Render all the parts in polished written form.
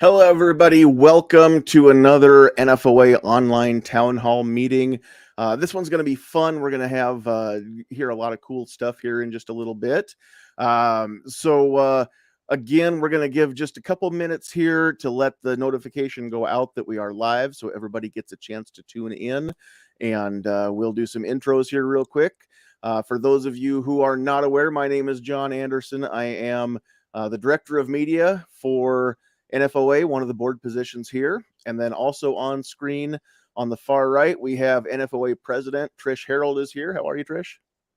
Hello, everybody. Welcome to another NFOA online town hall meeting. This one's going to be fun. We're going to have hear a lot of cool stuff here in just a little bit. Again, we're going to give just a couple minutes here to let the notification go out that we are live, so everybody gets a chance to tune in. And we'll do some intros here real quick. For those of you who are not aware, my name is John Anderson. I am the Director of Media for NFOA, one of the board positions here. And then also on screen on the far right, we have NFOA President Trish Harold is here. How are you, Trish?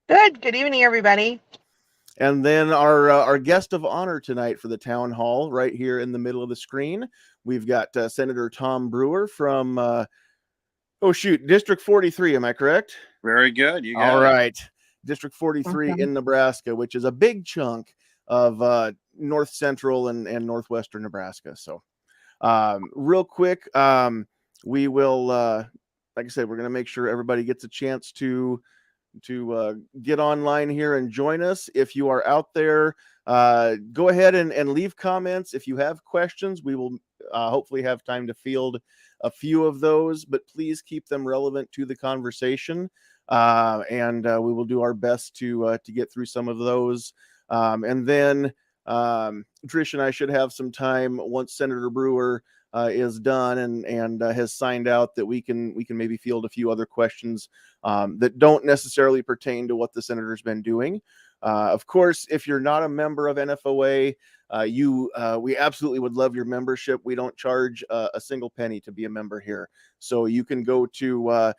Good. Good evening, everybody. And then our guest of honor tonight for the town hall, right here in the middle of the screen, we've got Senator Tom Brewer from, District 43, am I correct? Very good. You got All it. right. District 43 in Nebraska, which is a big chunk of north central and northwestern Nebraska. So real quick, we will, like I said, we're going to make sure everybody gets a chance to get online here and join us. If you are out there, go ahead and leave comments. If you have questions, we will hopefully have time to field a few of those, but please keep them relevant to the conversation. And we will do our best to get through some of those. And then Trish and I should have some time once Senator Brewer is done and has signed out that we can maybe field a few other questions that don't necessarily pertain to what the senator's been doing. Of course, if you're not a member of NFOA, we absolutely would love your membership. We don't charge a single penny to be a member here. So you can go to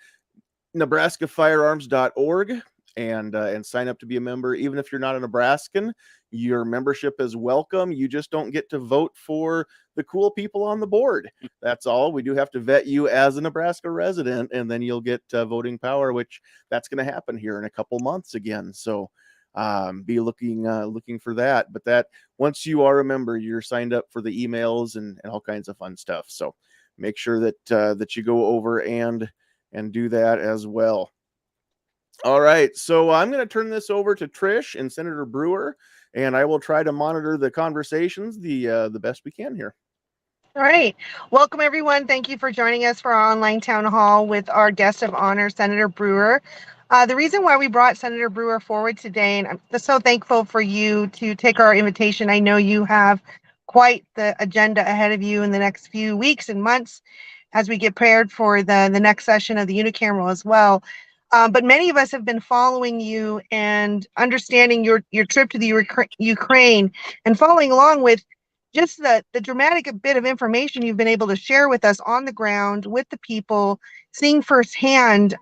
nebraskafirearms.org and sign up to be a member. Even if you're not a Nebraskan, your membership is welcome. You just don't get to vote for the cool people on the board. That's all. We do have to vet you as a Nebraska resident, and then you'll get voting power, which that's going to happen here in a couple months again. So be looking for that. But that once you are a member, you're signed up for the emails and all kinds of fun stuff. So make sure that you go over and do that as well. All right, so I'm going to turn this over to Trish and Senator Brewer, and I will try to monitor the conversations the best we can here. All right. Welcome, everyone. Thank you for joining us for our online town hall with our guest of honor, Senator Brewer. The reason why we brought Senator Brewer forward today, and I'm so thankful for you to take our invitation. I know you have quite the agenda ahead of you in the next few weeks and months as we get prepared for the next session of the unicameral as well. But many of us have been following you and understanding your trip to the Ukraine and following along with just the dramatic bit of information you've been able to share with us on the ground with the people, seeing firsthand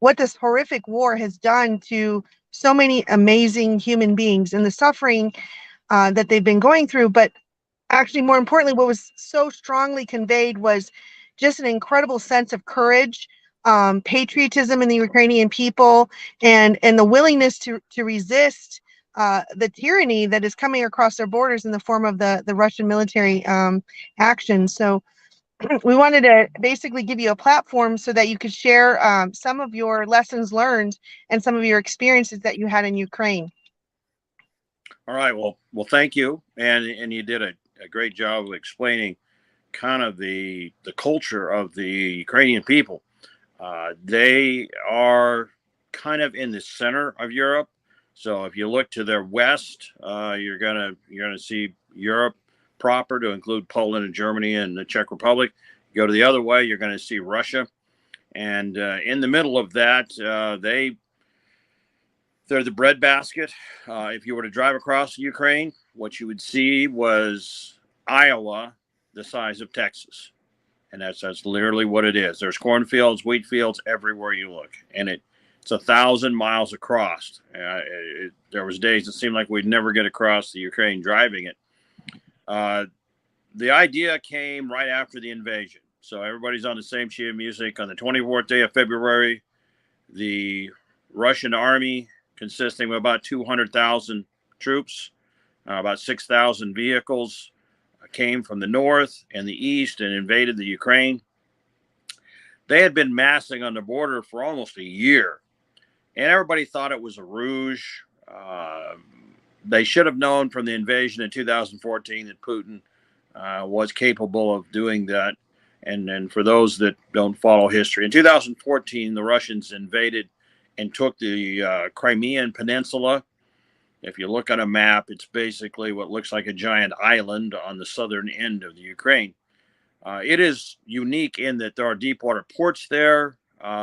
what this horrific war has done to so many amazing human beings and the suffering that they've been going through. But actually, more importantly, what was so strongly conveyed was just an incredible sense of courage, patriotism in the Ukrainian people, and the willingness to resist the tyranny that is coming across their borders in the form of the Russian military action. So we wanted to basically give you a platform so that you could share some of your lessons learned and some of your experiences that you had in Ukraine. All right. Well, thank you, and you did a great job of explaining kind of the culture of the Ukrainian people. They are kind of in the center of Europe. So if you look to their west, you're gonna see Europe proper, to include Poland and Germany and the Czech Republic. You go to the other way, you're going to see Russia, and in the middle of that, they're the breadbasket. If you were to drive across Ukraine, what you would see was Iowa, the size of Texas. And that's literally what it is. There's cornfields, wheat fields everywhere you look. And it's 1,000 miles across. There was days it seemed like we'd never get across the Ukraine driving it. The idea came right after the invasion. So everybody's on the same sheet of music. On the 24th day of February, the Russian army, consisting of about 200,000 troops, about 6,000 vehicles, came from the north and the east and invaded the Ukraine. They had been massing on the border for almost a year, and everybody thought it was a ruse. They should have known from the invasion in 2014 that Putin was capable of doing that. And for those that don't follow history, in 2014, the Russians invaded and took the Crimean Peninsula. If you look on a map, it's basically what looks like a giant island on the southern end of the Ukraine. It is unique in that there are deep water ports there.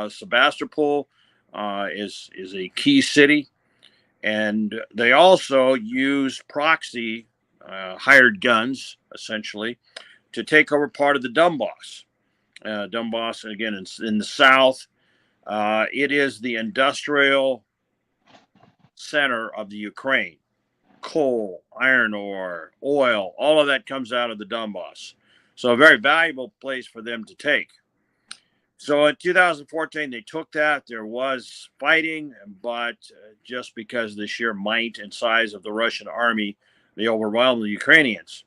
Sebastopol is a key city, and they also use proxy hired guns, essentially, to take over part of the Donbass. Donbass, again, in the south. It is the industrial center of the Ukraine. Coal, iron ore, oil, all of that comes out of the Donbass. So a very valuable place for them to take. So in 2014, they took that. There was fighting, but just because of the sheer might and size of the Russian army, they overwhelmed the Ukrainians.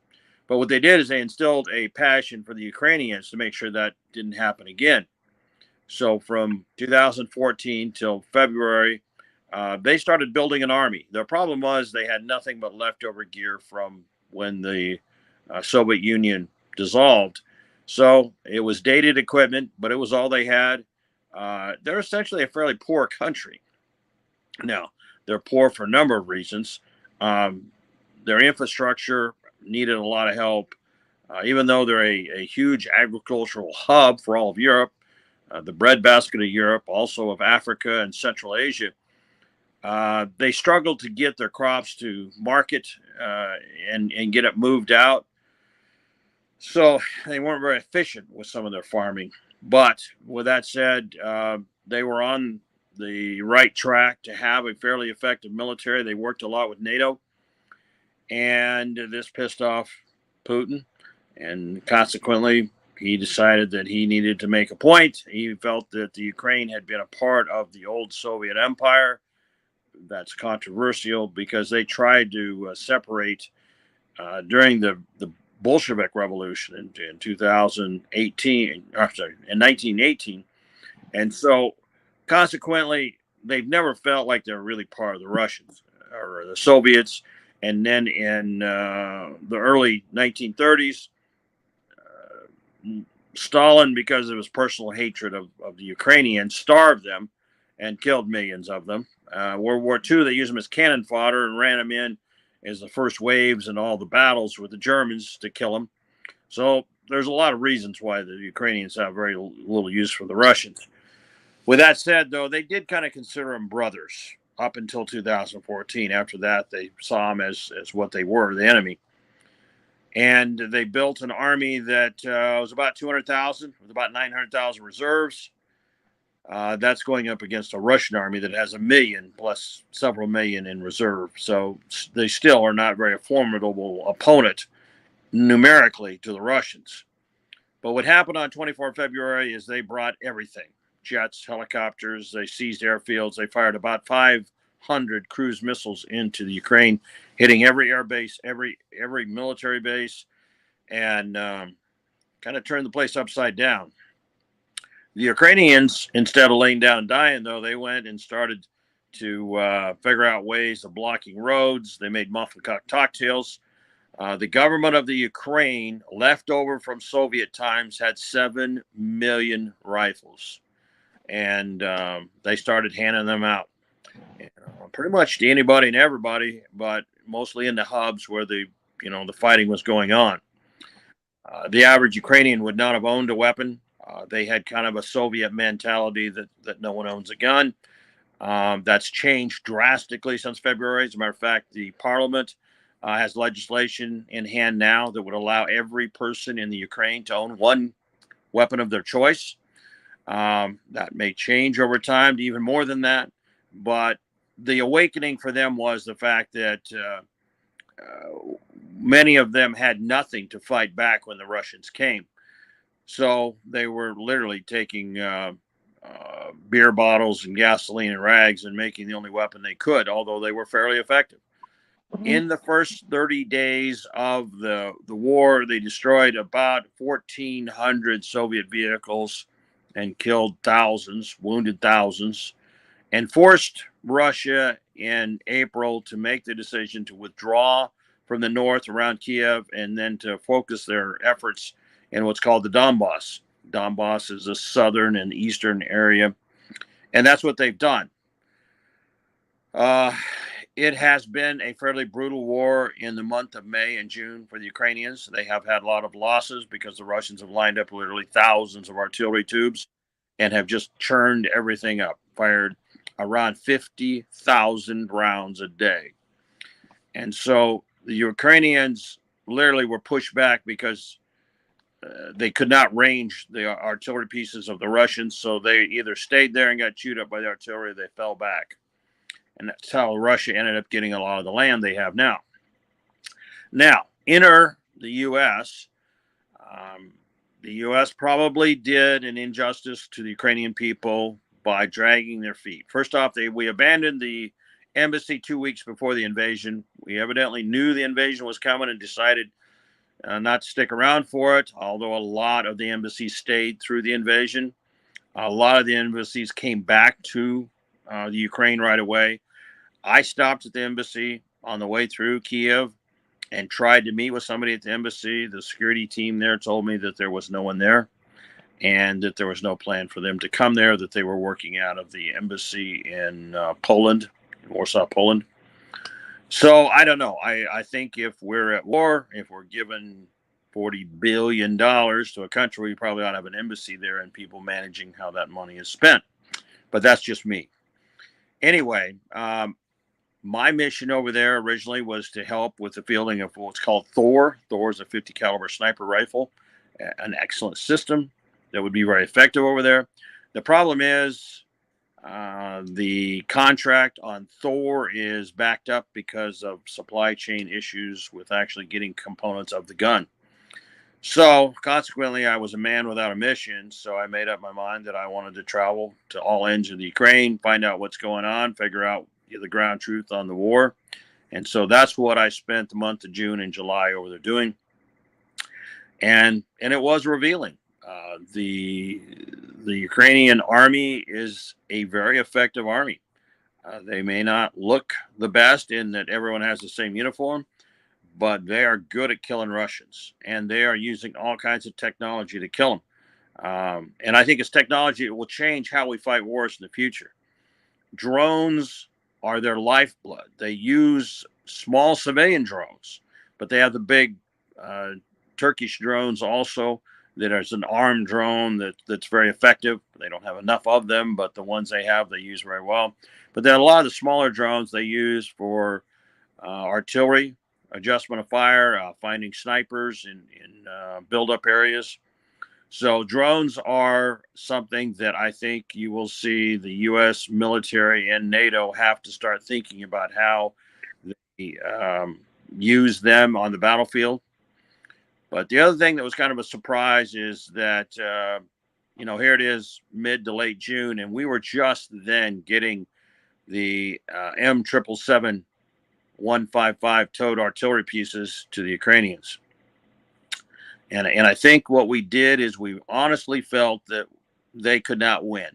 But what they did is they instilled a passion for the Ukrainians to make sure that didn't happen again. So from 2014 till February, they started building an army. Their problem was they had nothing but leftover gear from when the Soviet Union dissolved. So it was dated equipment, but it was all they had. They're essentially a fairly poor country. Now, they're poor for a number of reasons. Their infrastructure needed a lot of help. Even though they're a huge agricultural hub for all of Europe, the breadbasket of Europe, also of Africa and Central Asia, they struggled to get their crops to market and get it moved out. So they weren't very efficient with some of their farming. But with that said, they were on the right track to have a fairly effective military. They worked a lot with NATO, and this pissed off Putin. And consequently, he decided that he needed to make a point. He felt that the Ukraine had been a part of the old Soviet Empire. That's controversial because they tried to separate during the Bolshevik Revolution in 2018, sorry, in 1918. And so consequently, they've never felt like they're really part of the Russians or the Soviets. And then in the early 1930s, Stalin, because of his personal hatred of the Ukrainians, starved them and killed millions of them. World War II, they used them as cannon fodder and ran them in as the first waves in all the battles with the Germans to kill them. So there's a lot of reasons why the Ukrainians have very little use for the Russians. With that said, though, they did kind of consider them brothers up until 2014. After that, they saw them as what they were, the enemy. And they built an army that was about 200,000 with about 900,000 reserves. That's going up against a Russian army that has 1 million plus several million in reserve. So they still are not very formidable opponent numerically to the Russians. But what happened on 24 February is they brought everything. Jets, helicopters, they seized airfields. They fired about 500 cruise missiles into the Ukraine, hitting every air base, every military base, and kind of turned the place upside down. The Ukrainians, instead of laying down and dying, though, they went and started to figure out ways of blocking roads. They made muffled cocktails. The government of the Ukraine, left over from Soviet times, had 7 million rifles. And they started handing them out. Pretty much to anybody and everybody, but mostly in the hubs where the fighting was going on. The average Ukrainian would not have owned a weapon. They had kind of a Soviet mentality that no one owns a gun. That's changed drastically since February. As a matter of fact, the parliament has legislation in hand now that would allow every person in the Ukraine to own one weapon of their choice. That may change over time to even more than that. But the awakening for them was the fact that many of them had nothing to fight back when the Russians came. So they were literally taking beer bottles and gasoline and rags and making the only weapon they could, although they were fairly effective. In the first 30 days of the war, they destroyed about 1,400 Soviet vehicles and killed thousands, wounded thousands, and forced Russia in April to make the decision to withdraw from the north around Kiev, and then to focus their efforts in what's called the Donbass. Donbass is a southern and eastern area, and that's what they've done. It has been a fairly brutal war in the month of May and June for the Ukrainians. They have had a lot of losses because the Russians have lined up literally thousands of artillery tubes and have just churned everything up, fired around 50,000 rounds a day. And so the Ukrainians literally were pushed back because they could not range the artillery pieces of the Russians. So they either stayed there and got chewed up by the artillery, or they fell back. And that's how Russia ended up getting a lot of the land they have now. Now, enter the U.S. The U.S. probably did an injustice to the Ukrainian people by dragging their feet. First off, we abandoned the embassy 2 weeks before the invasion. We evidently knew the invasion was coming and decided not to stick around for it, although a lot of the embassies stayed through the invasion. A lot of the embassies came back to the Ukraine right away. I stopped at the embassy on the way through Kiev and tried to meet with somebody at the embassy. The security team there told me that there was no one there and that there was no plan for them to come there, that they were working out of the embassy in Poland, in Warsaw, Poland. So I don't know. I think if we're at war, if we're given $40 billion to a country, we probably ought to have an embassy there and people managing how that money is spent. But that's just me. Anyway, my mission over there originally was to help with the fielding of what's called Thor. Thor is a 50 caliber sniper rifle, an excellent system that would be very effective over there. The problem is the contract on Thor is backed up because of supply chain issues with actually getting components of the gun. So consequently, I was a man without a mission. So I made up my mind that I wanted to travel to all ends of the Ukraine, find out what's going on, figure out the ground truth on the war. And so that's what I spent the month of June and July over there doing. And it was revealing. The Ukrainian army is a very effective army. They may not look the best in that everyone has the same uniform, but they are good at killing Russians, and they are using all kinds of technology to kill them. And I think it's technology that will change how we fight wars in the future. Drones are their lifeblood. They use small civilian drones, but they have the big Turkish drones also. There's an armed drone that's very effective. They don't have enough of them, but the ones they have, they use very well. But there are a lot of the smaller drones they use for artillery, adjustment of fire, finding snipers in build-up areas. So drones are something that I think you will see the U.S. military and NATO have to start thinking about how they use them on the battlefield. But the other thing that was kind of a surprise is that, here it is mid to late June, and we were just then getting the M777 155 towed artillery pieces to the Ukrainians. And I think what we did is we honestly felt that they could not win.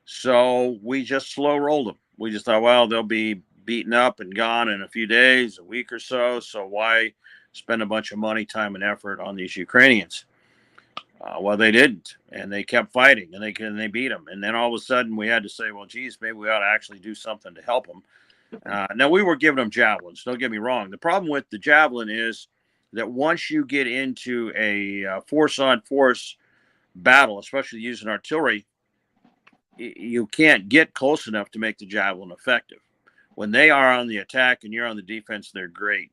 So we just slow rolled them. We just thought, well, they'll be beaten up and gone in a few days, a week or so. So why spend a bunch of money, time, and effort on these Ukrainians? Well, they didn't, and they kept fighting, and they beat them. And then all of a sudden we had to say, well, geez, maybe we ought to actually do something to help them. Now, we were giving them javelins. Don't get me wrong. The problem with the javelin is that once you get into a force-on-force battle, especially using artillery, you can't get close enough to make the javelin effective. When they are on the attack and you're on the defense, they're great.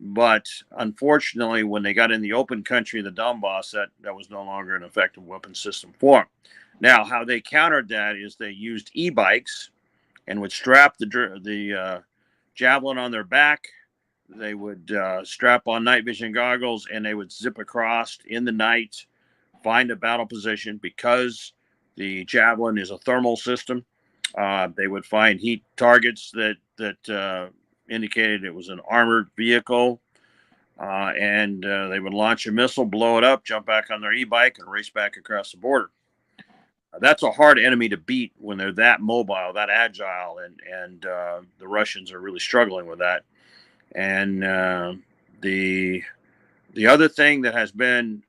But unfortunately, when they got in the open country, the Donbass, that was no longer an effective weapon system for them. Now, how they countered that is they used e-bikes and would strap the javelin on their back. They would strap on night vision goggles, and they would zip across in the night, find a battle position. Because the javelin is a thermal system, they would find heat targets that indicated it was an armored vehicle, and they would launch a missile, blow it up, jump back on their e-bike, and race back across the border. That's a hard enemy to beat when they're that mobile, that agile, and the Russians are really struggling with that. And the other thing that has been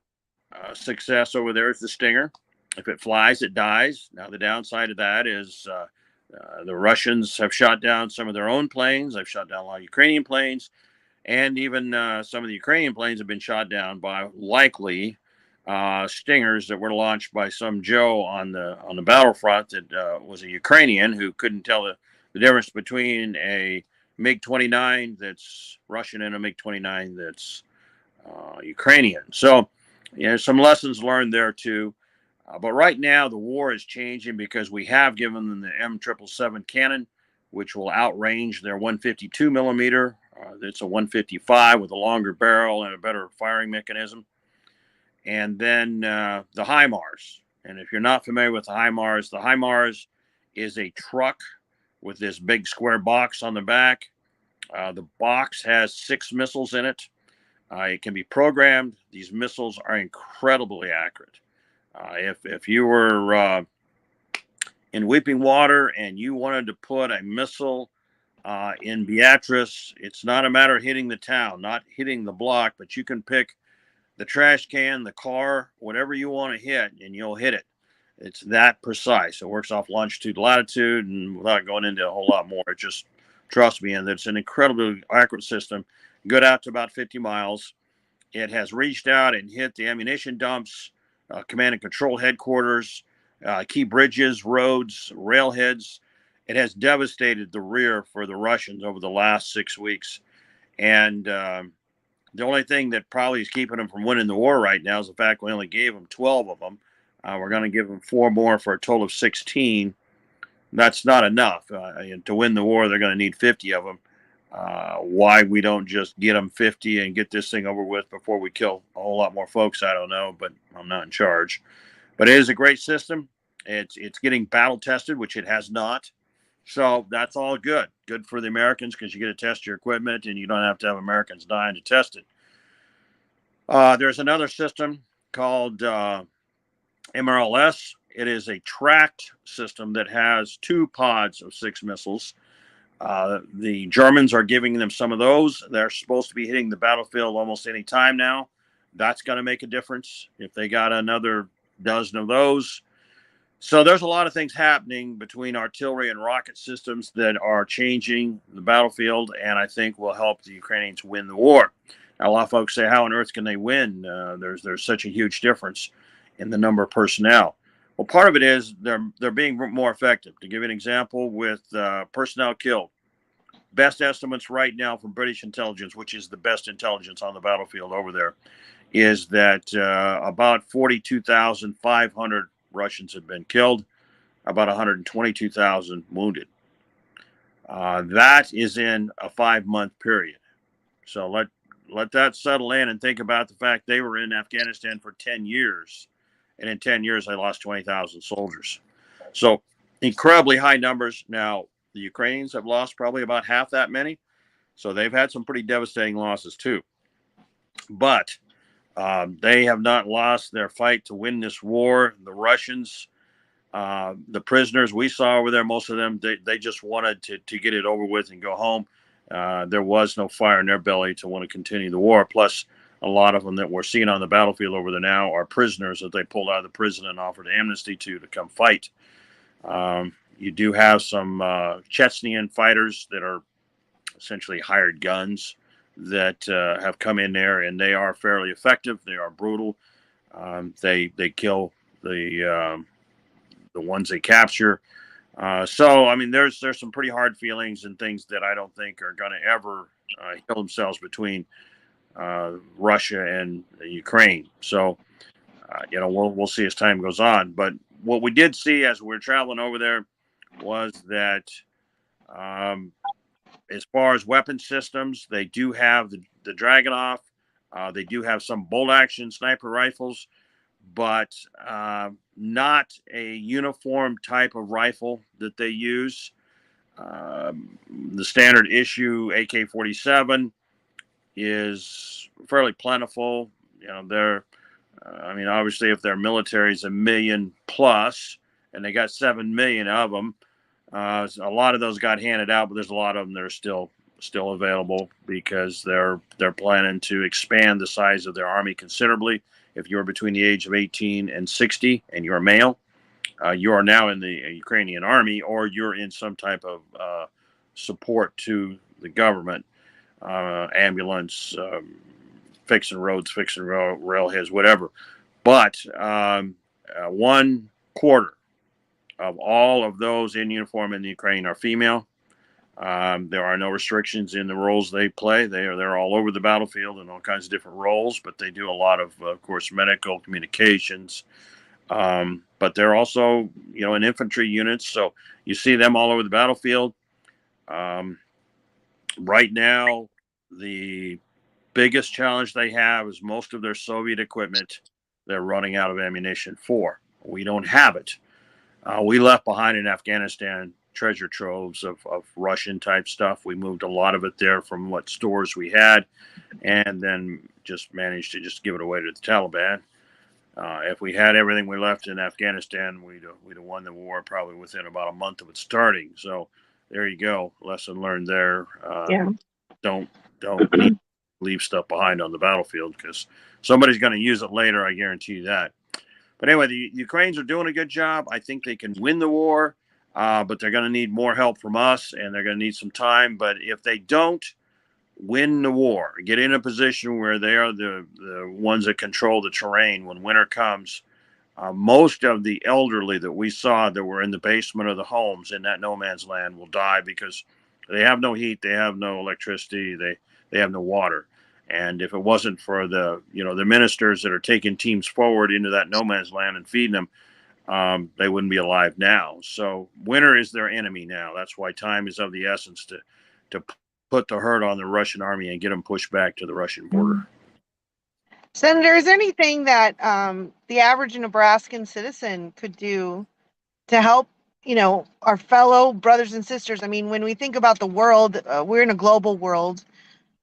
success over there is the Stinger. If it flies, it dies. Now, the downside of that is the Russians have shot down some of their own planes. They've shot down a lot of Ukrainian planes. And even some of the Ukrainian planes have been shot down by likely Stingers that were launched by some Joe on the battlefront that was a Ukrainian who couldn't tell the difference between a MiG-29 that's Russian and a MiG-29 that's Ukrainian. So, some lessons learned there too. But right now, the war is changing because we have given them the M777 cannon, which will outrange their 152 millimeter. It's a 155 with a longer barrel and a better firing mechanism. And then the HIMARS. And if you're not familiar with the HIMARS is a truck with this big square box on the back. The box has 6 missiles in it. It can be programmed. These missiles are incredibly accurate. If you were in Weeping Water and you wanted to put a missile in Beatrice, it's not a matter of hitting the town, not hitting the block, but you can pick the trash can, the car, whatever you want to hit, and you'll hit it. It's that precise. It works off longitude, latitude, and without going into a whole lot more, just trust me, and it's an incredibly accurate system. Good out to about 50 miles. It has reached out and hit the ammunition dumps, command and control headquarters, key bridges, roads, railheads. It has devastated the rear for the Russians over the last 6 weeks. And the only thing that probably is keeping them from winning the war right now is the fact we only gave them 12 of them. We're going to give them 4 more for a total of 16. That's not enough. To win the war, they're going to need 50 of them. Why we don't just get them 50 and get this thing over with before we kill a whole lot more folks, I don't know, but I'm not in charge. But it is a great system. It's getting battle tested, which it has not. So that's all good. Good for the Americans because you get to test your equipment and you don't have to have Americans dying to test it. There's another system called MRLS. It is a tracked system that has 2 pods of 6 missiles. The Germans are giving them some of those. They're supposed to be hitting the battlefield almost any time now. That's going to make a difference if they got another dozen of those. So there's a lot of things happening between artillery and rocket systems that are changing the battlefield, and I think will help the Ukrainians win the war. Now, a lot of folks say, how on earth can they win? There's such a huge difference in the number of personnel. Well, part of it is they're being more effective. To give you an example, with personnel killed, best estimates right now from British intelligence, which is the best intelligence on the battlefield over there, is that about 42,500 Russians have been killed, about 122,000 wounded. That is in a 5-month period. So let that settle in and think about the fact they were in Afghanistan for 10 years. And in 10 years, they lost 20,000 soldiers. So incredibly high numbers. Now, the Ukrainians have lost probably about half that many. So they've had some pretty devastating losses too. But they have not lost their fight to win this war. The Russians, the prisoners we saw over there, most of them, they just wanted to get it over with and go home. There was no fire in their belly to want to continue the war. Plus, a lot of them that we're seeing on the battlefield over there now are prisoners that they pulled out of the prison and offered amnesty to come fight. You do have some Chechnyan fighters that are essentially hired guns that have come in there, and they are fairly effective. They are brutal. They kill the ones they capture. So I mean, there's some pretty hard feelings and things that I don't think are going to ever heal themselves between Russia and Ukraine. So we'll see as time goes on. But what we did see as we're traveling over there was that as far as weapon systems, they do have the Dragunov. They do have some bolt action sniper rifles, but not a uniform type of rifle that they use. The standard issue AK-47 is fairly plentiful. Obviously, if their military is 1 million plus, and they got 7 million of them, a lot of those got handed out, but there's a lot of them that are still still available because they're planning to expand the size of their army considerably. If you're between the age of 18 and 60 and you're a male, you are now in the Ukrainian army, or you're in some type of support to the government, ambulance, fixing roads, fixing railheads, whatever. But 1/4 of all of those in uniform in the Ukraine are female. There are no restrictions in the roles they play. They're all over the battlefield in all kinds of different roles, but they do a lot of course, medical communications. But they're also, in infantry units, so you see them all over the battlefield. Right now, the biggest challenge they have is most of their Soviet equipment they're running out of ammunition for. We don't have it. We left behind in Afghanistan treasure troves of Russian type stuff. We moved a lot of it there from what stores we had, and then just managed to just give it away to the Taliban. If we had everything we left in Afghanistan, we'd have won the war probably within about a month of it starting. So there you go. Lesson learned there. Yeah. Don't leave stuff behind on the battlefield, because somebody's going to use it later. I guarantee you that. But anyway, the Ukrainians are doing a good job. I think they can win the war, but they're going to need more help from us, and they're going to need some time. But if they don't win the war, get in a position where they are the ones that control the terrain when winter comes, most of the elderly that we saw that were in the basement of the homes in that no man's land will die because they have no heat, they have no electricity, they have no water. And if it wasn't for the ministers that are taking teams forward into that no man's land and feeding them, they wouldn't be alive now. So winter is their enemy now. That's why time is of the essence to put the hurt on the Russian army and get them pushed back to the Russian border. Senator, is there anything that the average Nebraskan citizen could do to help, our fellow brothers and sisters? I mean, when we think about the world, we're in a global world.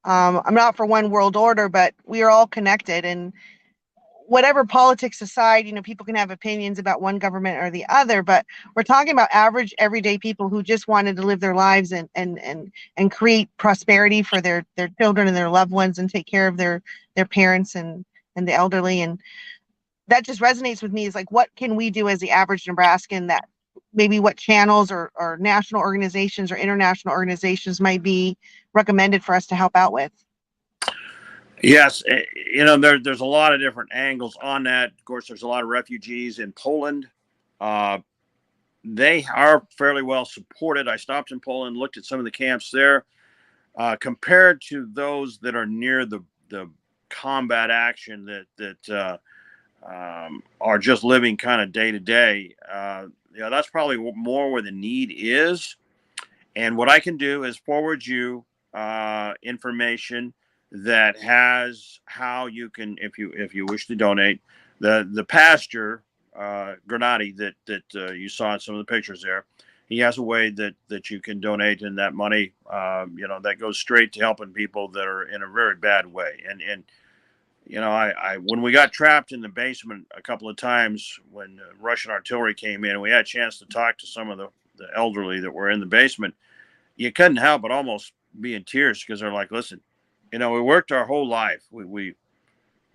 I'm not for one world order, but we are all connected. And whatever politics aside, people can have opinions about one government or the other, but we're talking about average, everyday people who just wanted to live their lives and create prosperity for their children and their loved ones and take care of their parents and the elderly. And that just resonates with me, is like, what can we do as the average Nebraskan, that maybe what channels or national organizations or international organizations might be recommended for us to help out with? Yes, there's a lot of different angles on that. Of course, there's a lot of refugees in Poland. They are fairly well supported. I stopped in Poland, looked at some of the camps there. Compared to those that are near the combat action that are just living kind of day to day, that's probably more where the need is. And what I can do is forward you information that has how you can, if you wish to donate. The pastor Granati that you saw in some of the pictures there, he has a way that you can donate, and that money that goes straight to helping people that are in a very bad way. And I when we got trapped in the basement a couple of times when Russian artillery came in, we had a chance to talk to some of the elderly that were in the basement. You couldn't help but almost be in tears, because they're like, listen, we worked our whole life. We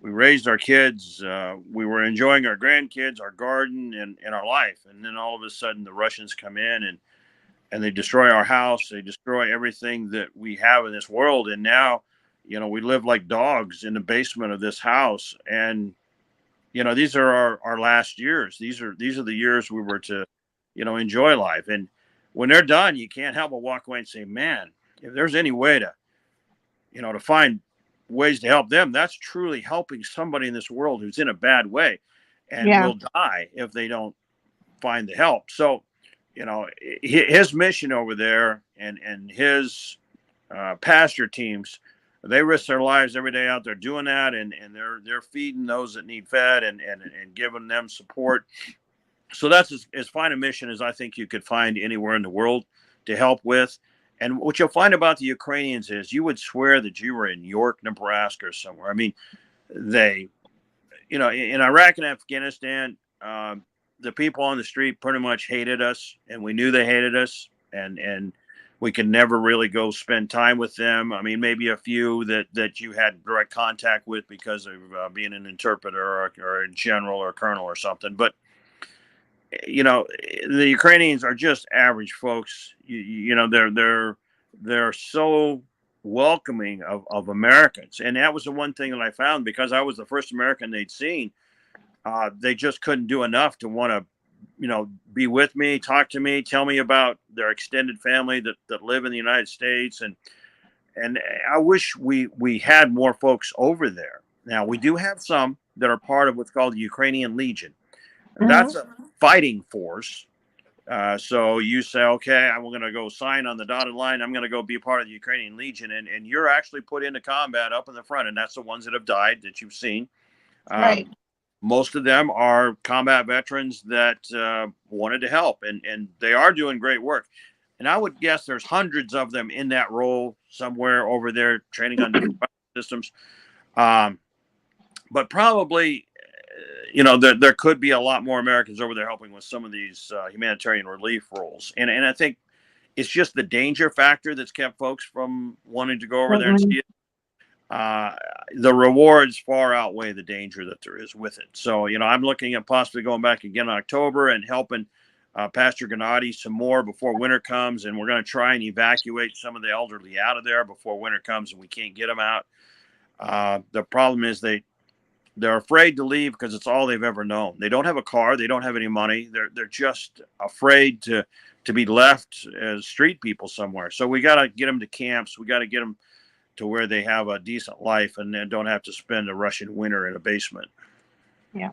raised our kids. We were enjoying our grandkids, our garden, and our life. And then all of a sudden the Russians come in and they destroy our house. They destroy everything that we have in this world. And now, we live like dogs in the basement of this house. And, these are our last years. These are the years we were to, enjoy life. And when they're done, you can't help but walk away and say, man, if there's any way to, to find ways to help them, that's truly helping somebody in this world who's in a bad way and will die if they don't find the help. So, his mission over there and his pastor teams, they risk their lives every day out there doing that, and they're feeding those that need fed and giving them support. So that's as fine a mission as I think you could find anywhere in the world to help with. And what you'll find about the Ukrainians is you would swear that you were in York, Nebraska or somewhere. I mean, they, in Iraq and Afghanistan, the people on the street pretty much hated us, and we knew they hated us. And we could never really go spend time with them. I mean, maybe a few that you had direct contact with because of being an interpreter or in general or colonel or something. But, you know, the Ukrainians are just average folks. You know, they're so welcoming of Americans. And that was the one thing that I found, because I was the first American they'd seen. They just couldn't do enough to want to, you know, be with me, talk to me, tell me about their extended family that live in the United States. And I wish we had more folks over there. Now, we do have some that are part of what's called the Ukrainian Legion. And that's a fighting force. So you say, okay, I'm going to go sign on the dotted line. I'm going to go be part of the Ukrainian Legion. And you're actually put into combat up in the front. And that's the ones that have died that you've seen. Right. Most of them are combat veterans that wanted to help, and they are doing great work. And I would guess there's hundreds of them in that role somewhere over there training on different systems. But probably, you know, there could be a lot more Americans over there helping with some of these humanitarian relief roles. And I think it's just the danger factor that's kept folks from wanting to go over there and see it. The rewards far outweigh the danger that there is with it. So, you know, I'm looking at possibly going back again in October and helping Pastor Gennady some more before winter comes. And we're going to try and evacuate some of the elderly out of there before winter comes and we can't get them out. The problem is they're afraid to leave because it's all they've ever known. They don't have a car. They don't have any money. They're just afraid to be left as street people somewhere. So we got to get them to camps. We got to get them to where they have a decent life and then don't have to spend a Russian winter in a basement. Yeah.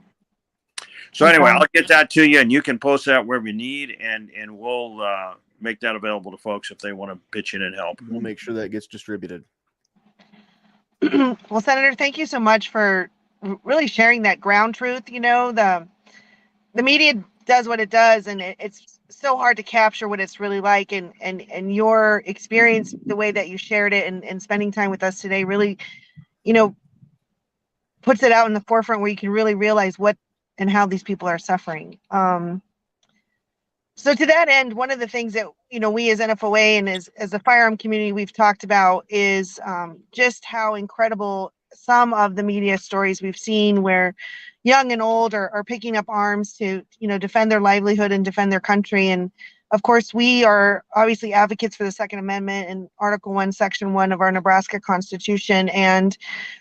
So anyway, I'll get that to you and you can post that wherever you need and we'll make that available to folks if they want to pitch in and help. We'll make sure that gets distributed. Well, Senator, thank you so much for really sharing that ground truth. You know, the media does what it does, and it's so hard to capture what it's really like. And your experience, the way that you shared it, and spending time with us today, really, you know, puts it out in the forefront where you can really realize what and how these people are suffering. So to that end, one of the things that, you know, we as NFOA and as the firearm community we've talked about is just how incredible some of the media stories we've seen where young and old are picking up arms to, you know, defend their livelihood and defend their country. And of course, we are obviously advocates for the Second Amendment and Article 1, Section 1 of our Nebraska Constitution. And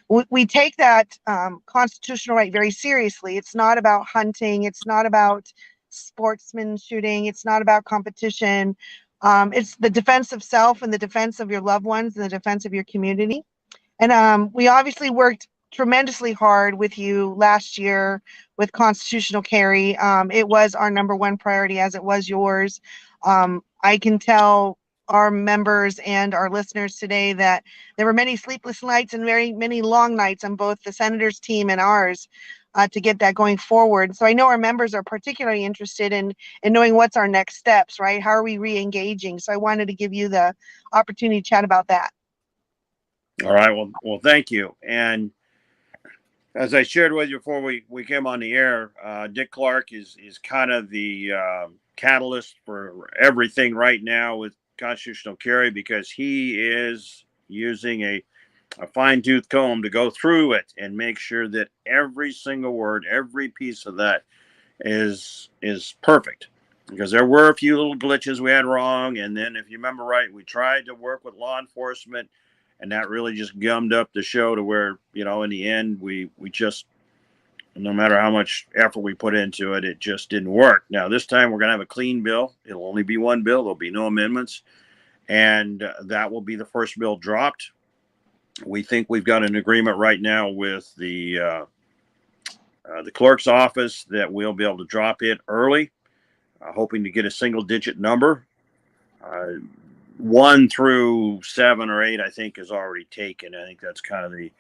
we take that constitutional right very seriously. It's not about hunting. It's not about sportsman shooting. It's not about competition. It's the defense of self and the defense of your loved ones and the defense of your community. And we obviously worked tremendously hard with you last year with constitutional carry. It was our number one priority, as it was yours. I can tell our members and our listeners today that there were many sleepless nights and very many long nights on both the Senator's team and ours to get that going forward. So I know our members are particularly interested in knowing what's our next steps, right? How are we re-engaging? So I wanted to give you the opportunity to chat about that. All right. Well, thank you. And as I shared with you before we came on the air, Dick Clark is kind of the catalyst for everything right now with constitutional carry, because he is using a fine-tooth comb to go through it and make sure that every single word, every piece of that is perfect. Because there were a few little glitches we had wrong. And then if you remember right, we tried to work with law enforcement, and that really just gummed up the show to where, you know, in the end, we just, no matter how much effort we put into it, it just didn't work. Now, this time we're going to have a clean bill. It'll only be one bill. There'll be no amendments. And that will be the first bill dropped. We think we've got an agreement right now with the clerk's office that we'll be able to drop it early, hoping to get a single-digit number. 1 through 7 or 8, I think, is already taken. I think that's kind of the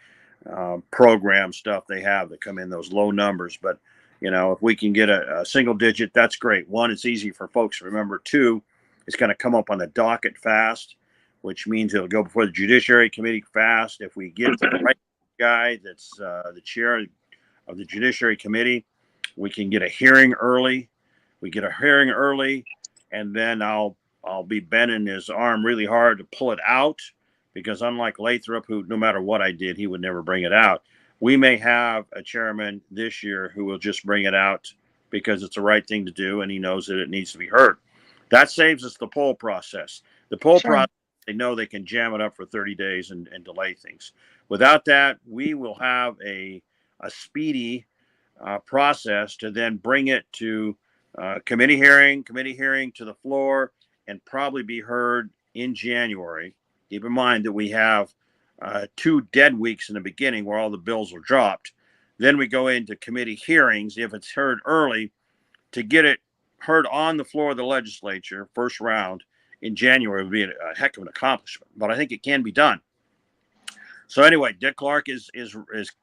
program stuff they have that come in those low numbers. But, you know, if we can get a single digit, that's great. 1, it's easy for folks to remember. 2, it's going to come up on the docket fast, which means it'll go before the Judiciary Committee fast. If we get the right guy that's the chair of the Judiciary Committee, we can get a hearing early. We get a hearing early, and then I'll I'll be bending his arm really hard to pull it out, because unlike Lathrop, who no matter what I did, he would never bring it out, we may have a chairman this year who will just bring it out because it's the right thing to do and he knows that it needs to be heard. That saves us the poll process. The poll Sure. process, they know they can jam it up for 30 days and delay things. Without that, we will have a speedy process to then bring it to committee hearing to the floor, and probably be heard in January. Keep in mind that we have 2 dead weeks in the beginning where all the bills are dropped. Then we go into committee hearings, if it's heard early, to get it heard on the floor of the legislature, first round in January would be a heck of an accomplishment. But I think it can be done. So anyway, Dick Clark is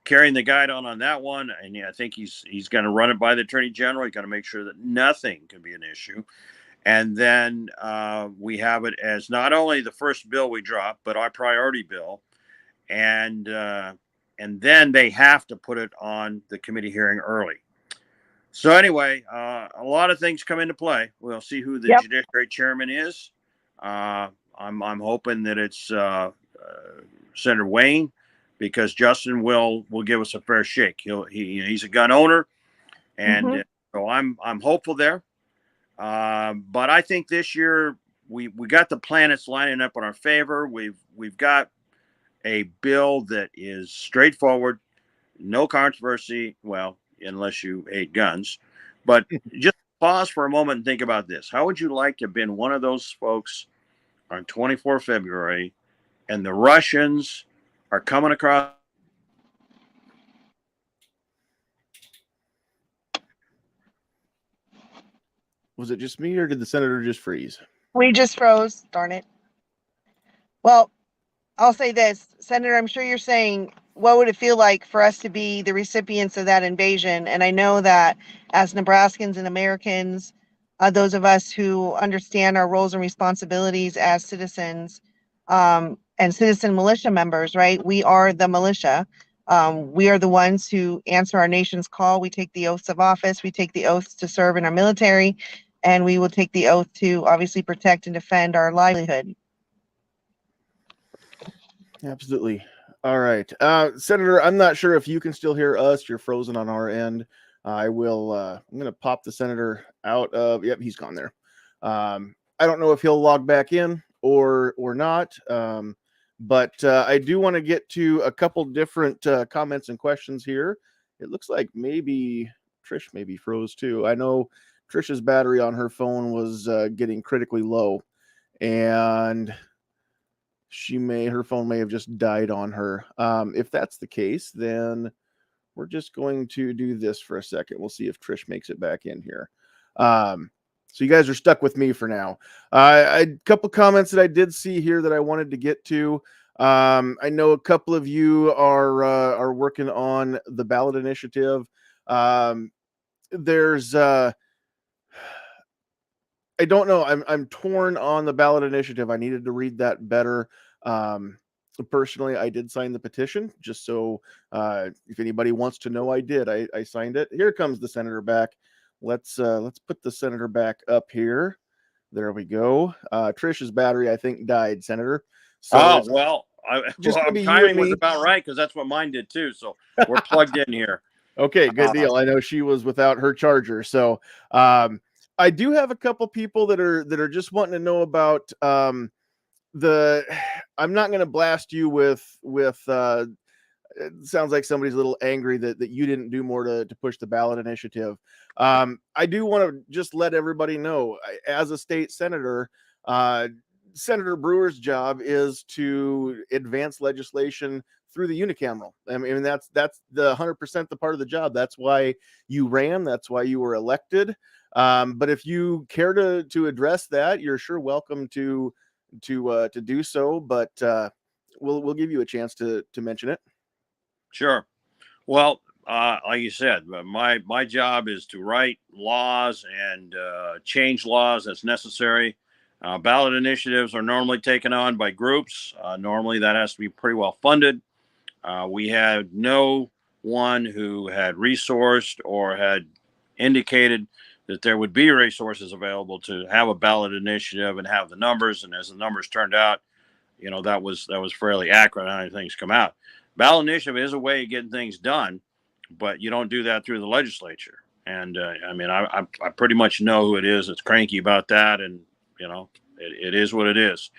carrying the guide on that one, and I think he's going to run it by the Attorney General. He's going to make sure that nothing can be an issue. And then we have it as not only the first bill we drop, but our priority bill. And then they have to put it on the committee hearing early. So anyway, a lot of things come into play. We'll see who the judiciary chairman is. I'm hoping that it's Senator Wayne, because Justin will give us a fair shake. He's a gun owner, and so I'm hopeful there. But I think this year we got the planets lining up in our favor. We've got a bill that is straightforward, no controversy. Well, unless you hate guns, but just pause for a moment and think about this. How would you like to have been one of those folks on 24 February and the Russians are coming across? Was it just me, or did the senator just freeze? We just froze. Darn it. Well, I'll say this, Senator, I'm sure you're saying, what would it feel like for us to be the recipients of that invasion? And I know that as Nebraskans and Americans, those of us who understand our roles and responsibilities as citizens and citizen militia members, right? We are the militia. We are the ones who answer our nation's call. We take the oaths of office. We take the oaths to serve in our military, and we will take the oath to obviously protect and defend our livelihood. Absolutely. All right. Senator, I'm not sure if you can still hear us. You're frozen on our end. I'm going to pop the senator out of, yep, he's gone there. I don't know if he'll log back in or not. But I do want to get to a couple different comments and questions here. It looks like maybe Trish maybe froze too. I know Trish's battery on her phone was getting critically low, and her phone may have just died on her. If that's the case, then we're just going to do this for a second. We'll see if Trish makes it back in here. So you guys are stuck with me for now. A couple comments that I did see here that I wanted to get to. I know a couple of you are working on the ballot initiative. There's I don't know. I'm torn on the ballot initiative. I needed to read that better. Personally, I did sign the petition, just so if anybody wants to know, I did. I signed it. Here comes the senator back. Let's put the senator back up here. There we go. Trish's battery, I think, died, Senator. So timing was about right, because that's what mine did too. So we're plugged in here. Okay, good deal. I know she was without her charger. So I do have a couple people that are just wanting to know about I'm not going to blast you with it sounds like somebody's a little angry that you didn't do more to push the ballot initiative. I do want to just let everybody know, as a state senator, Senator Brewer's job is to advance legislation through the unicameral. I mean, that's the 100% the part of the job. That's why you ran. That's why you were elected. But if you care to address that, you're sure welcome to do so. But we'll give you a chance to mention it. Sure. Well, like you said, my job is to write laws and change laws as necessary. Ballot initiatives are normally taken on by groups. Normally that has to be pretty well funded. We had no one who had resourced or had indicated that there would be resources available to have a ballot initiative and have the numbers. And as the numbers turned out, that was fairly accurate on how things come out. Ballot initiative is a way of getting things done, but you don't do that through the legislature. And I pretty much know who it is that's cranky about that, and it is what it is.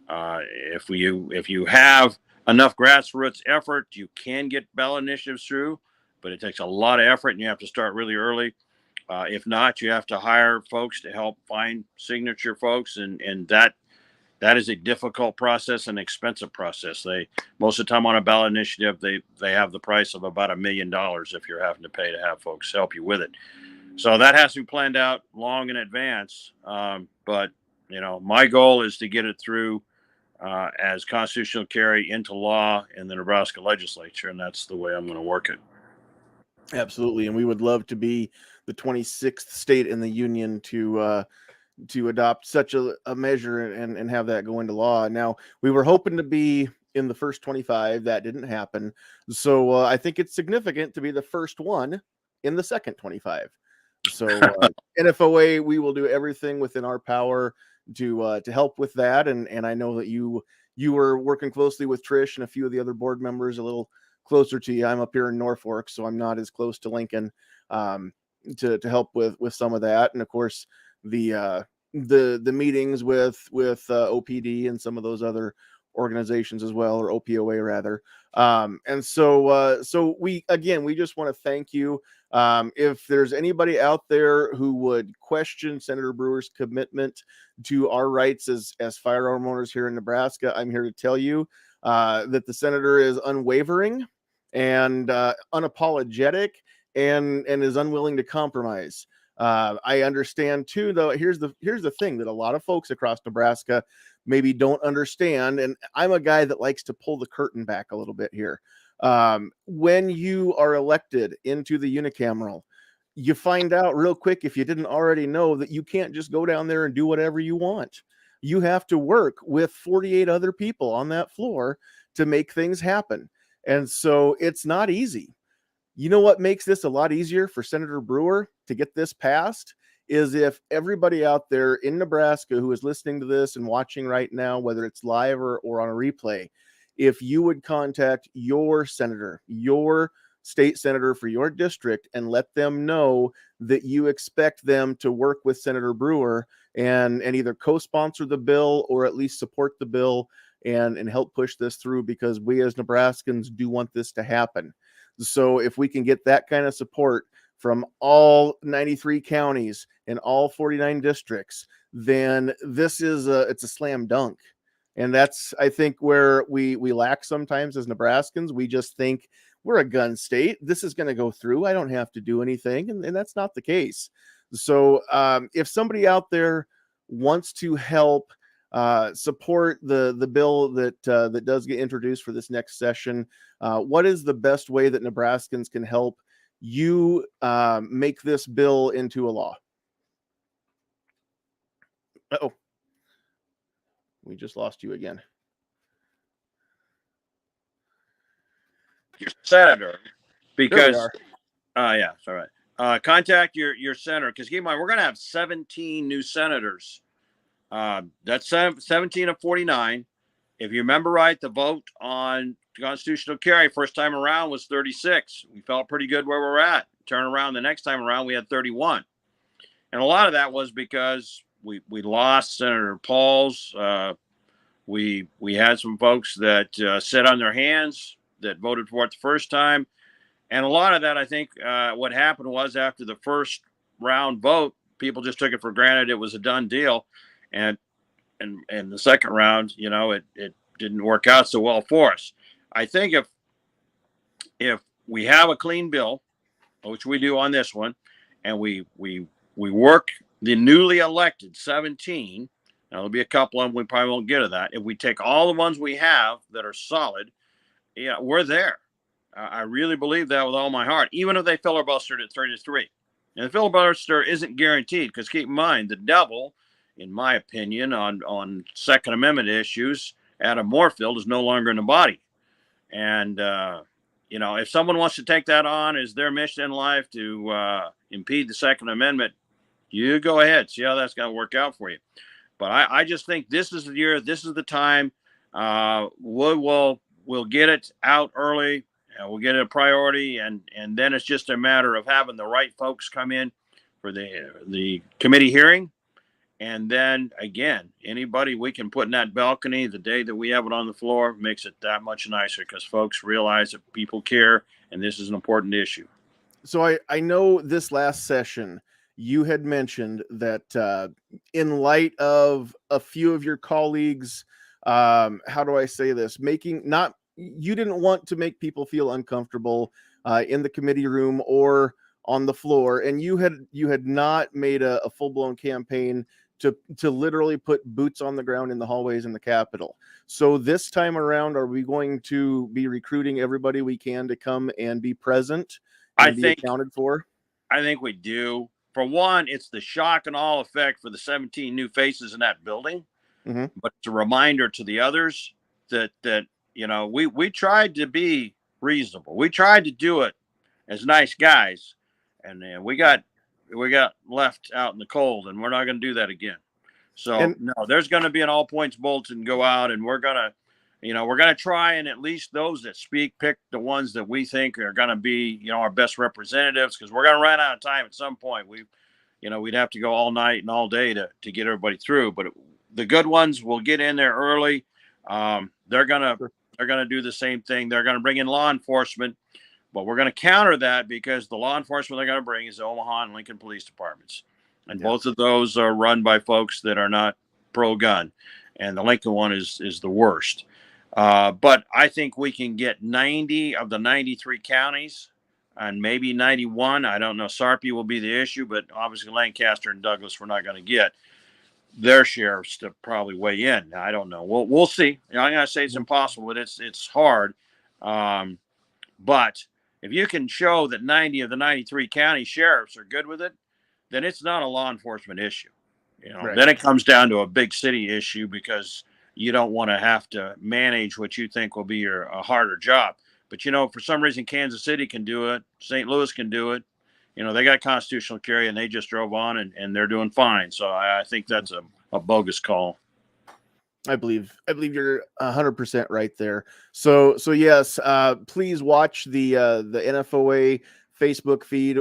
If you have enough grassroots effort, you can get ballot initiatives through, but it takes a lot of effort, and you have to start really early. If not, you have to hire folks to help find signature folks, and that is a difficult process and expensive process. Most of the time on a ballot initiative, they have the price of about $1 million if you're having to pay to have folks help you with it. So that has to be planned out long in advance. But my goal is to get it through as constitutional carry into law in the Nebraska legislature, and that's the way I'm going to work it. Absolutely, and we would love to be the 26th state in the union to adopt such a measure and have that go into law. Now, we were hoping to be in the first 25. That didn't happen. So I think it's significant to be the first one in the second 25. So NFOA, we will do everything within our power to help with that. And I know that you were working closely with Trish and a few of the other board members a little closer to you. I'm up here in Norfolk, so I'm not as close to Lincoln to help with some of that. And of course, the meetings with OPD and some of those other organizations as well, or OPOA rather. And so we just want to thank you. If there's anybody out there who would question Senator Brewer's commitment to our rights as firearm owners here in Nebraska, I'm here to tell you that the senator is unwavering and unapologetic and is unwilling to compromise. I understand too, though. Here's the thing that a lot of folks across Nebraska maybe don't understand, and I'm a guy that likes to pull the curtain back a little bit here. When you are elected into the unicameral, you find out real quick, if you didn't already know, that you can't just go down there and do whatever you want. You have to work with 48 other people on that floor to make things happen. And so it's not easy. You know what makes this a lot easier for Senator Brewer to get this passed is if everybody out there in Nebraska who is listening to this and watching right now, whether it's live or on a replay, if you would contact your senator, your state senator for your district, and let them know that you expect them to work with Senator Brewer and either co-sponsor the bill or at least support the bill and help push this through, because we as Nebraskans do want this to happen. So if we can get that kind of support from all 93 counties and all 49 districts, then this is it's a slam dunk. And that's, I think, where we lack sometimes as Nebraskans. We just think we're a gun state. This is going to go through. I don't have to do anything. And that's not the case. So if somebody out there wants to help support the bill that does get introduced for this next session, what is the best way that Nebraskans can help you make this bill into a law? Uh-oh. We just lost you again. Your senator, because yeah, it's all right. Contact your senator, because keep in mind, we're going to have 17 new senators. That's 17 of 49. If you remember right, the vote on constitutional carry first time around was 36. We felt pretty good where we're at. Turn around the next time around, we had 31. And a lot of that was because we lost Senator Pauls. We had some folks that sat on their hands that voted for it the first time. And a lot of that, I think, what happened was after the first round vote, people just took it for granted it was a done deal. And the second round, it didn't work out so well for us. I think if we have a clean bill, which we do on this one, and we work the newly elected 17, now there'll be a couple of them we probably won't get to that. If we take all the ones we have that are solid, we're there. I really believe that with all my heart, even if they filibustered at 33. And the filibuster isn't guaranteed, because keep in mind, the devil, in my opinion, on Second Amendment issues, Adam Moorfield, is no longer in the body. And, if someone wants to take that on as their mission in life to impede the Second Amendment, You go ahead, see how that's going to work out for you. But I just think this is the year, this is the time. We'll get it out early. We'll get it a priority, and then it's just a matter of having the right folks come in for the committee hearing. And then again, anybody we can put in that balcony the day that we have it on the floor makes it that much nicer, because folks realize that people care and this is an important issue. So I know this last session you had mentioned that in light of a few of your colleagues, how do I say this, you didn't want to make people feel uncomfortable in the committee room or on the floor, and you had not made a full-blown campaign to literally put boots on the ground in the hallways in the Capitol. So this time around, are we going to be recruiting everybody we can to come and be present and be accounted for? I think we do. For one, it's the shock and awe effect for the 17 new faces in that building. Mm-hmm. But it's a reminder to the others that we tried to be reasonable. We tried to do it as nice guys, and we got left out in the cold, and we're not going to do that again. So no, there's going to be an all points bulletin go out, and we're going to try, and at least those that pick the ones that we think are going to be, our best representatives, because we're going to run out of time at some point. We'd have to go all night and all day to get everybody through, but the good ones will get in there early. They're going to do the same thing. They're going to bring in law enforcement. But we're going to counter that, because the law enforcement they're going to bring is the Omaha and Lincoln police departments. And both of those are run by folks that are not pro-gun. And the Lincoln one is the worst. But I think we can get 90 of the 93 counties, and maybe 91. I don't know. Sarpy will be the issue, but obviously Lancaster and Douglas we're not going to get their sheriffs to probably weigh in. I don't know. We'll see. I'm not going to say it's impossible, but it's hard. But if you can show that 90 of the 93 county sheriffs are good with it, then it's not a law enforcement issue. Right. Then it comes down to a big city issue, because you don't want to have to manage what you think will be a harder job. But, for some reason, Kansas City can do it. St. Louis can do it. They got constitutional carry, and they just drove on, and they're doing fine. So I think that's a bogus call. I believe you're 100% right there. So yes, please watch the NFOA Facebook feed.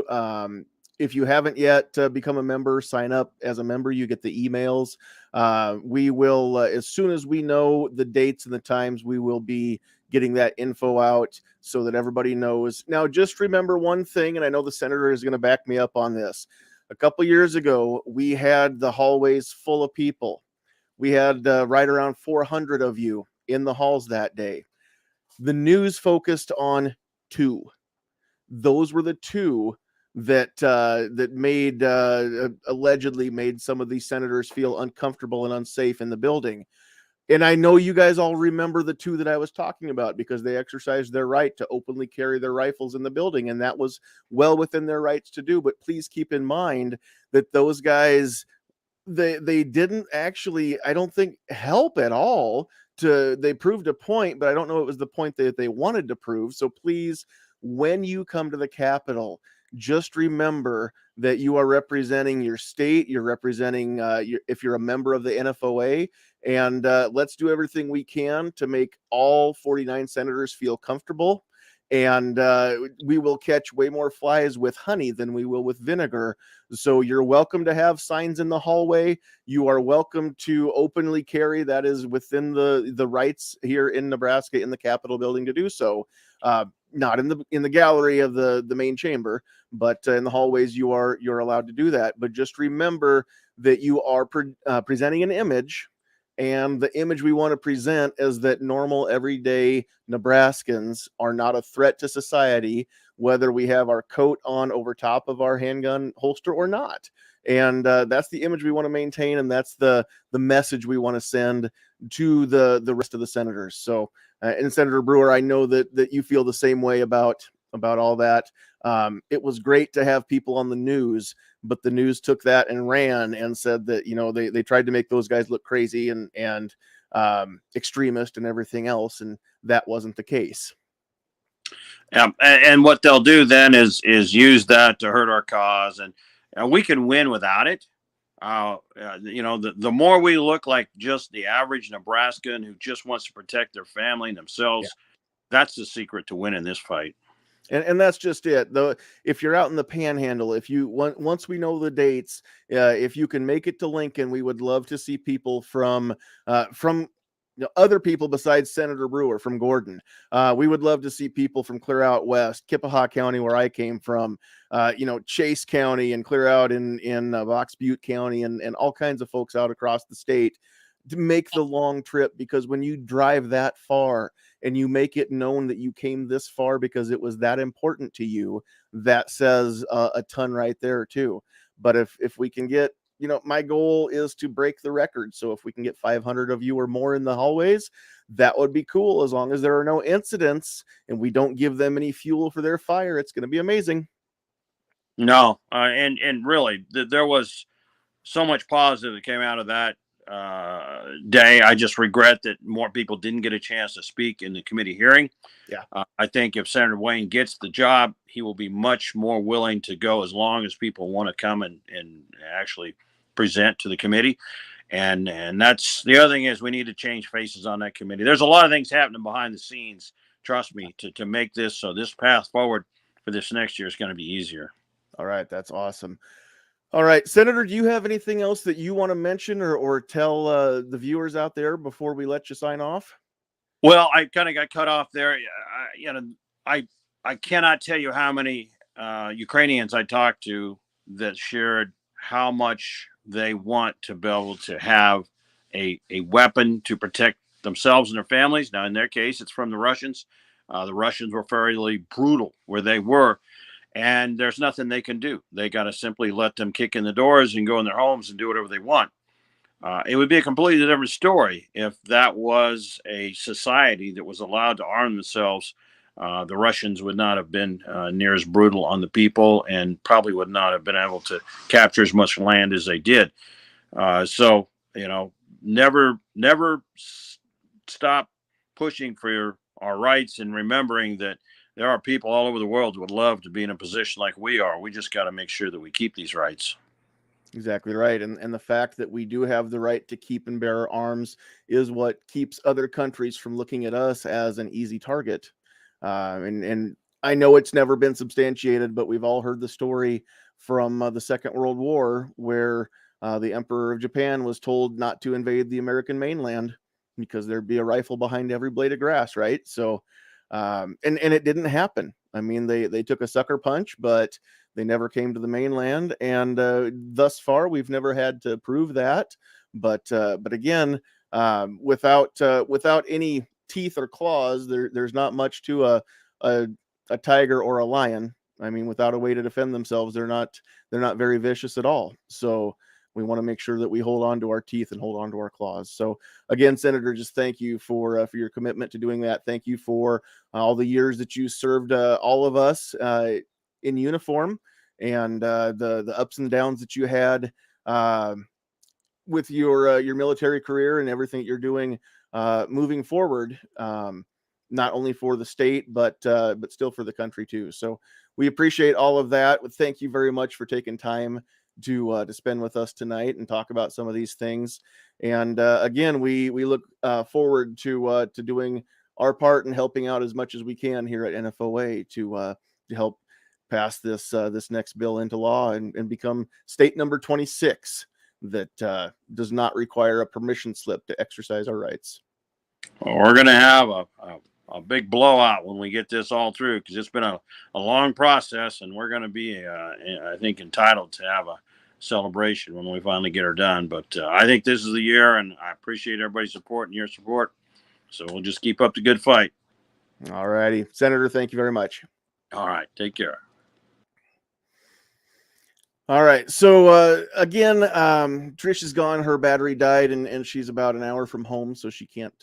If you haven't yet become a member, sign up as a member. You get the emails. We will, as soon as we know the dates and the times, we will be getting that info out so that everybody knows. Now, just remember one thing, and I know the senator is going to back me up on this. A couple years ago, we had the hallways full of people. We had right around 400 of you in the halls that day. The news focused on 2. Those were the 2 that made allegedly made some of these senators feel uncomfortable and unsafe in the building. And I know you guys all remember the 2 that I was talking about, because they exercised their right to openly carry their rifles in the building, and that was well within their rights to do. But please keep in mind that those guys, they didn't actually, I don't think, help at all. They proved a point, but I don't know it was the point that they wanted to prove. So please, when you come to the Capitol, just remember that you are representing your state. You're representing, if you're a member of the NFOA, and let's do everything we can to make all 49 senators feel comfortable. And we will catch way more flies with honey than we will with vinegar. So you're welcome to have signs in the hallway. You are welcome to openly carry. That is within the rights here in Nebraska in the Capitol building to do so. Not in the gallery of the main chamber, but in the hallways you're allowed to do that. But just remember that you are presenting an image. And the image we want to present is that normal, everyday Nebraskans are not a threat to society, whether we have our coat on over top of our handgun holster or not. And that's the image we want to maintain, and that's the message we want to send to the rest of the senators. So, and Senator Brewer, I know that you feel the same way about all that. It was great to have people on the news, but the news took that and ran and said that, they tried to make those guys look crazy and extremist and everything else. And that wasn't the case. And what they'll do then is use that to hurt our cause. we can win without it. The more we look like just the average Nebraskan who just wants to protect their family and themselves, that's the secret to winning this fight. And that's just it. Though, if you're out in the Panhandle, if you once we know the dates, if you can make it to Lincoln, we would love to see people from other people besides Senator Brewer from Gordon. We would love to see people from clear out west, Kippahaw County, where I came from, Chase County, and clear out in Box Butte County, and all kinds of folks out across the state to make the long trip, because when you drive that far and you make it known that you came this far because it was that important to you, that says a ton right there too. But if we can get, my goal is to break the record. So if we can get 500 of you or more in the hallways, that would be cool. As long as there are no incidents and we don't give them any fuel for their fire, it's going to be amazing. No, and really, there was so much positive that came out of that day. I just regret that more people didn't get a chance to speak in the committee hearing. Yeah. I think if Senator Wayne gets the job, he will be much more willing to go as long as people want to come and actually present to the committee. And that's the other thing, is we need to change faces on that committee. There's a lot of things happening behind the scenes, trust me, to make this so this path forward for this next year is going to be easier. All right. That's awesome. All right, Senator, do you have anything else that you want to mention or tell the viewers out there before we let you sign off? Well, I kind of got cut off there. I cannot tell you how many Ukrainians I talked to that shared how much they want to be able to have a weapon to protect themselves and their families. Now, in their case, it's from the Russians. The Russians were fairly brutal where they were. And there's nothing they can do. They got to simply let them kick in the doors and go in their homes and do whatever they want. It would be a completely different story if that was a society that was allowed to arm themselves. The Russians would not have been near as brutal on the people, and probably would not have been able to capture as much land as they did. So, never stop pushing for our rights, and remembering that there are people all over the world who would love to be in a position like we are. We just got to make sure that we keep these rights. Exactly right. And the fact that we do have the right to keep and bear arms is what keeps other countries from looking at us as an easy target. And I know it's never been substantiated, but we've all heard the story from the Second World War, where the Emperor of Japan was told not to invade the American mainland because there'd be a rifle behind every blade of grass, right? So and it didn't happen. I mean, they took a sucker punch, but they never came to the mainland, and thus far we've never had to prove that. But again, without any teeth or claws, there's not much to a tiger or a lion. I mean, without a way to defend themselves, they're not very vicious at all. So we want to make sure that we hold on to our teeth and hold on to our claws. So again, Senator, just thank you for your commitment to doing that. Thank you for all the years that you served all of us in uniform, and the ups and downs that you had with your military career and everything that you're doing moving forward, not only for the state, but still for the country too. So we appreciate all of that. Thank you very much for taking time to spend with us tonight and talk about some of these things. And again, we look forward to doing our part and helping out as much as we can here at NFOA to help pass this next bill into law and become state number 26 that does not require a permission slip to exercise our rights. Well, we're going to have a big blowout when we get this all through, because it's been a long process, and we're going to be, I think, entitled to have a celebration when we finally get her done. But I think this is the year, and I appreciate everybody's support and your support. So we'll just keep up the good fight. All righty. Senator, thank you very much. All right. Take care. All right. So again, Trish is gone. Her battery died, and she's about an hour from home, so she can't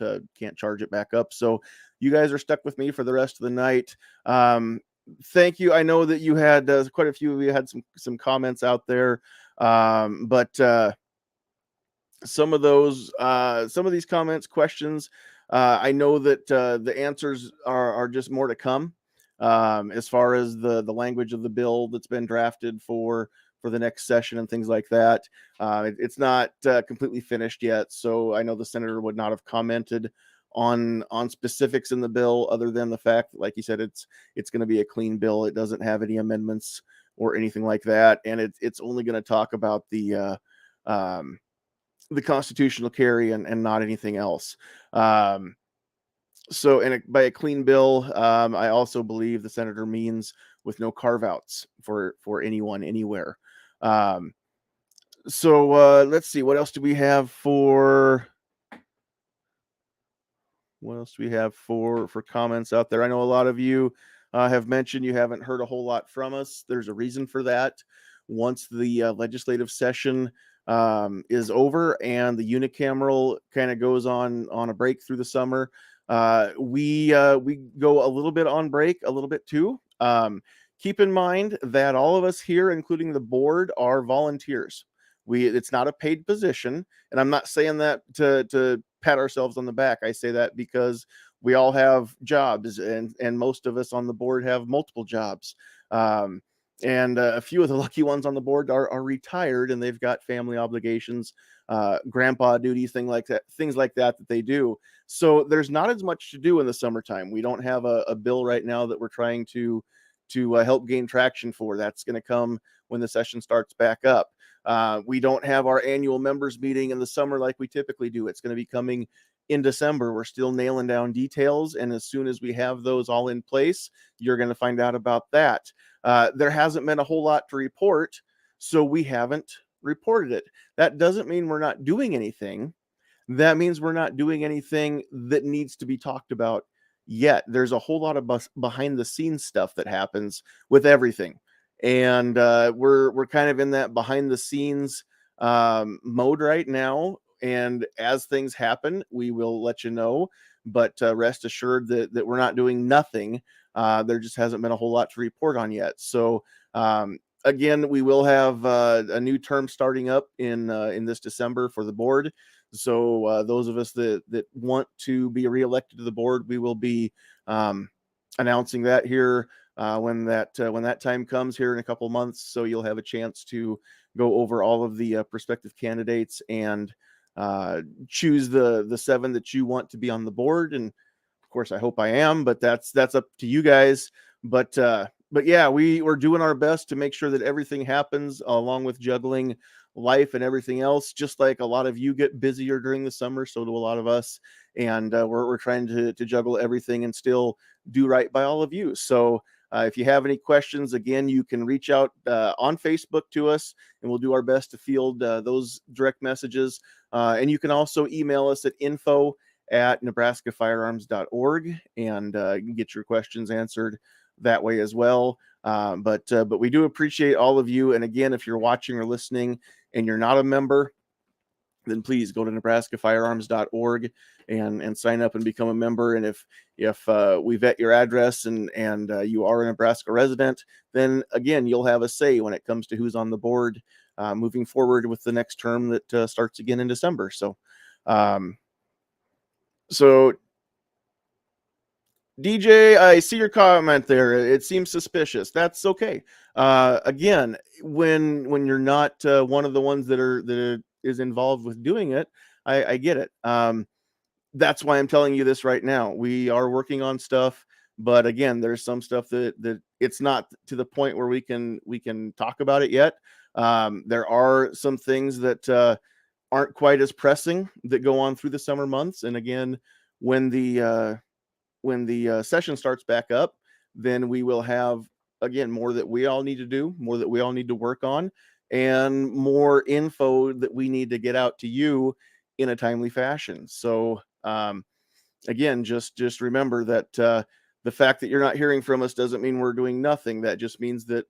charge it back up. So you guys are stuck with me for the rest of the night. Thank you. I know that you had quite a few of you had some comments out there, but some of these comments, questions, I know that the answers are just more to come as far as the language of the bill that's been drafted for the next session and things like that. It's not completely finished yet, so I know the senator would not have commented on specifics in the bill, other than the fact that, like you said, it's going to be a clean bill. It doesn't have any amendments or anything like that, and it's only going to talk about the constitutional carry and not anything else. So, and by a clean bill, I also believe the senator means with no carve-outs for anyone anywhere. So let's see, what else do we have for comments out there? I know a lot of you have mentioned you haven't heard a whole lot from us. There's a reason for that. Once the legislative session is over and the unicameral kind of goes on a break through the summer, we go a little bit on break, a little bit too. Keep in mind that all of us here, including the board, are volunteers. It's not a paid position, and I'm not saying that to pat ourselves on the back. I say that because we all have jobs, and most of us on the board have multiple jobs. And a few of the lucky ones on the board are retired, and they've got family obligations, grandpa duties, things like that they do. So there's not as much to do in the summertime. We don't have a bill right now that we're trying to help gain traction for. That's going to come when the session starts back up. We don't have our annual members meeting in the summer like we typically do. It's going to be coming in December. We're still nailing down details, and as soon as we have those all in place, you're going to find out about that. There hasn't been a whole lot to report, so we haven't reported it. That doesn't mean we're not doing anything. That means we're not doing anything that needs to be talked about yet. There's a whole lot of behind the scenes stuff that happens with everything, and we're kind of in that behind the scenes mode right now. And as things happen, we will let you know. But rest assured that we're not doing nothing. There just hasn't been a whole lot to report on yet. So again, we will have a new term starting up in this December for the board. So those of us that want to be reelected to the board, we will be announcing that here when that time comes here in a couple months. So you'll have a chance to go over all of the prospective candidates and choose the 7 that you want to be on the board. And of course, I hope I am, but that's up to you guys. But yeah, we're doing our best to make sure that everything happens, along with juggling life and everything else. Just like a lot of you get busier during the summer, so do a lot of us. And we're trying to juggle everything and still do right by all of you. So if you have any questions, again, you can reach out on Facebook to us, and we'll do our best to field those direct messages. And you can also email us at info@nebraskafirearms.org, and you can get your questions answered that way as well. But we do appreciate all of you. And again, if you're watching or listening and you're not a member, then please go to nebraskafirearms.org and sign up and become a member. And if we vet your address and you are a Nebraska resident, then again, you'll have a say when it comes to who's on the board moving forward with the next term that starts again in December. So DJ, I see your comment there. It seems suspicious. That's okay. Again, when you're not one of the ones that is involved with doing it, I get it. That's why I'm telling you this right now. We are working on stuff, but again, there's some stuff that it's not to the point where we can talk about it yet. There are some things that aren't quite as pressing that go on through the summer months, and again, when the session starts back up, then we will have, again, more that we all need to do, more that we all need to work on, and more info that we need to get out to you in a timely fashion. So again, just remember that the fact that you're not hearing from us doesn't mean we're doing nothing. That just means that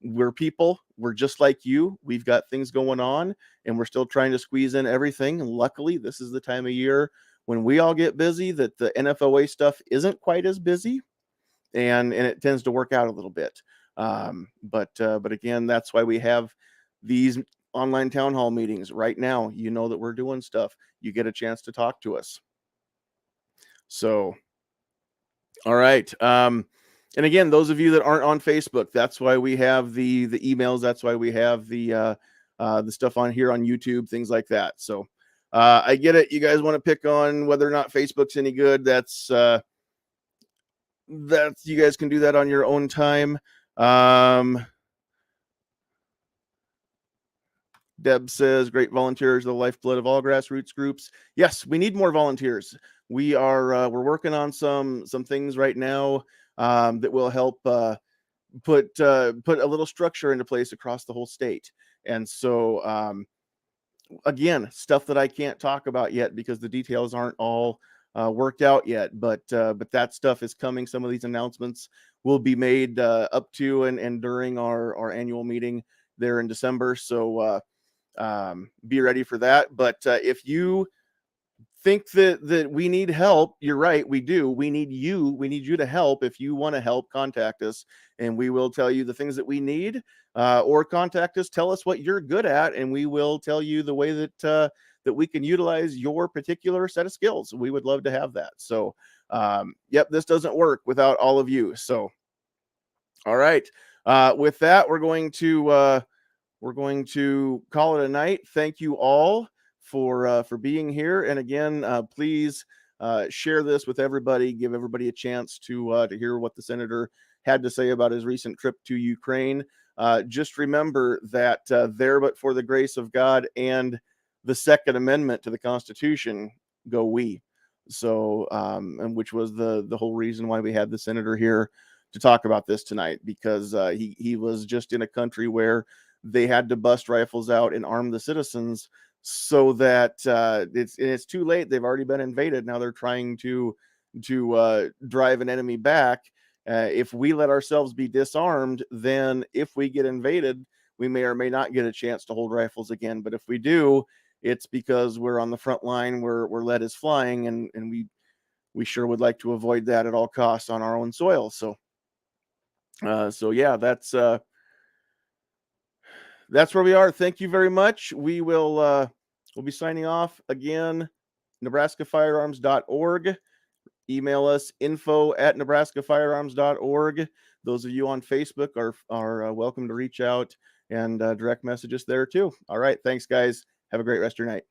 we're people. We're just like you. We've got things going on, and we're still trying to squeeze in everything. And luckily, this is the time of year when we all get busy that the NFOA stuff isn't quite as busy, and it tends to work out a little bit. But again, that's why we have these online town hall meetings right now. You know that we're doing stuff. You get a chance to talk to us. So, all right. And again, those of you that aren't on Facebook, that's why we have the emails. That's why we have the stuff on here on YouTube, things like that. So I get it. You guys want to pick on whether or not Facebook's any good. That's you guys can do that on your own time. Deb says, great volunteers, the lifeblood of all grassroots groups. Yes, we need more volunteers. We're working on some things right now that will help put a little structure into place across the whole state. And so again, stuff that I can't talk about yet because the details aren't all worked out yet, but that stuff is coming. Some of these announcements will be made up to and during our annual meeting there in December. So be ready for that. But if you think that we need help, you're right, we do. We need you to help. If you want to help, contact us and we will tell you the things that we need, or contact us, tell us what you're good at, and we will tell you the way that we can utilize your particular set of skills. We would love to have that. So yep, this doesn't work without all of you. So all right, with that, we're going to call it a night. Thank you all for being here. And again, please share this with everybody. Give everybody a chance to hear what the senator had to say about his recent trip to Ukraine. Just remember that there, but for the grace of God and the Second Amendment to the Constitution, go we. So, and which was the whole reason why we had the senator here to talk about this tonight, because he was just in a country where they had to bust rifles out and arm the citizens, so that it's too late. They've already been invaded. Now they're trying to drive an enemy back. If we let ourselves be disarmed, then if we get invaded, we may or may not get a chance to hold rifles again. But if we do, it's because we're on the front line, where lead is flying, and we sure would like to avoid that at all costs on our own soil. So yeah, that's where we are. Thank you very much. We will we'll be signing off again. NebraskaFirearms.org. Email us info@NebraskaFirearms.org. Those of you on Facebook are welcome to reach out and direct messages there too. All right. Thanks, guys. Have a great rest of your night.